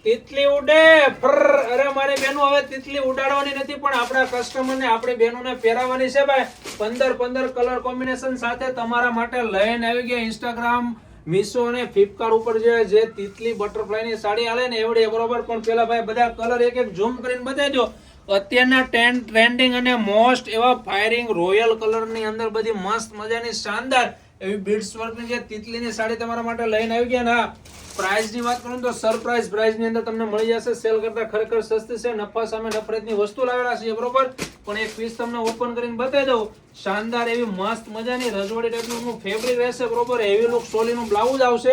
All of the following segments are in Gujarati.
તિતલી ઉડે અરે મારી બહેનો હવે તિતલી ઉડાડવાની નથી પણ આપણા કસ્ટમરને આપણે બહેનોને પહેરાવવાની છે ભાઈ 15 કલર કોમ્બિનેશન સાથે તમારા માટે લઈને આવી ગયા ઇન્સ્ટાગ્રામ મીશો અને ફ્લિપકાર્ટ ઉપર જે તિતલી બટરફ્લાય ની સાડી આલે ને એવડી બરોબર પણ પેલા ભાઈ બધા કલર એક ઝૂમ કરીને બતાવી દો અત્યારના ટ્રેન્ડિંગ અને મોસ્ટ એવા ફાયરિંગ રોયલ કલર ની અંદર બધી મસ્ત મજાની શાનદાર એવી બીડ્સ વર્ક ની જે તિતલી ની સાડી તમારા માટે લઈને આવી ગયા ના પ્રાઇસ ની વાત કરું તો સરપ્રાઇઝ પ્રાઇસ ની અંદર તમને મળી જશે સેલ કરતા ખરેખર સસ્તી છે નફા સામે નફરતની વસ્તુ લાવેલા છે બરોબર પણ એક પીસ તમને ઓપન કરીને બતાવી દઉં શાનદાર એવી મસ્ત મજાની રજવાડી ટાઈપનું ફેબ્રિક રહેશે બરોબર હેવી લુક સોલીનું બ્લાઉઝ આવશે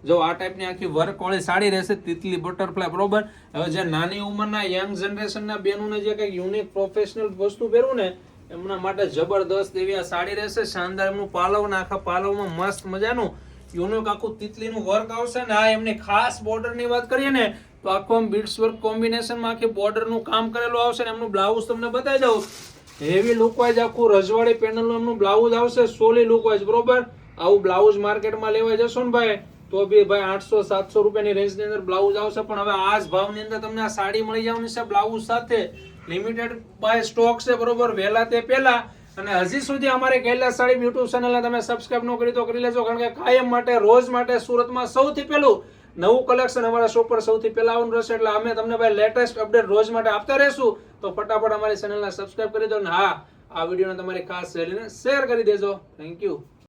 જો આ ટાઈપની આખી વર્ક વાળી સાડી રહેશે તિતલી બટરફ્લાય બરોબર હવે જે નાની ઉંમરના યંગ જનરેશનના બેનોને જે કંઈક યુનિક પ્રોફેશનલ વસ્તુ પહેરવું ને એમના માટે જબરદસ્ત એવી આ સાડી રહેશે શાનદાર એમનું પાલવ ને આખા પાલવમાં મસ્ત મજાનું યુનિક આખું તિતલીનું વર્ક આવશે ને આ એમની ખાસ બોર્ડરની વાત કરીએ ને તો આખું બીડ્સ વર્ક કોમ્બિનેશનમાં આખી બોર્ડરનું કામ કરેલું આવશે ને એમનું બ્લાઉઝ તમને બતાવી દઉં હેવી લુક વાઇઝ આખું રજવાડી પેનલનું એમનું બ્લાઉઝ આવશે સોલી લુક વાઇઝ બરોબર આવું બ્લાઉઝ માર્કેટમાં લેવા જશો ને ભાઈ તો બી ભાઈ 800-700 રૂપિયાની રેન્જની અંદર બ્લાઉઝ આવશે પણ હવે આ જ ભાવની અંદર તમને આ સાડી મળી જવાની છે બ્લાઉઝ સાથે લિમિટેડ બાય સ્ટોક છે બરોબર વહેલા તે પહેલા અને હજી સુધી અમારે કૈલાસ સાડી યુટ્યુબ ચેનલને તમે સબસ્ક્રાઇબ ન કરી તો કરી લેજો કારણ કે કાયમ માટે રોજ માટે સુરતમાં સૌથી પહેલું નવું કલેક્શન અમારા શોપ પર સૌથી પહેલા આવવાનું રહેશે એટલે અમે તમને ભાઈ લેટેસ્ટ અપડેટ રોજ માટે આપતા રહેશું તો ફટાફટ અમારી ચેનલને સબસ્ક્રાઇબ કરી દો ને હા આ વિડીયોને તમારી ખાસ શેર કરી દેજો થેન્ક યુ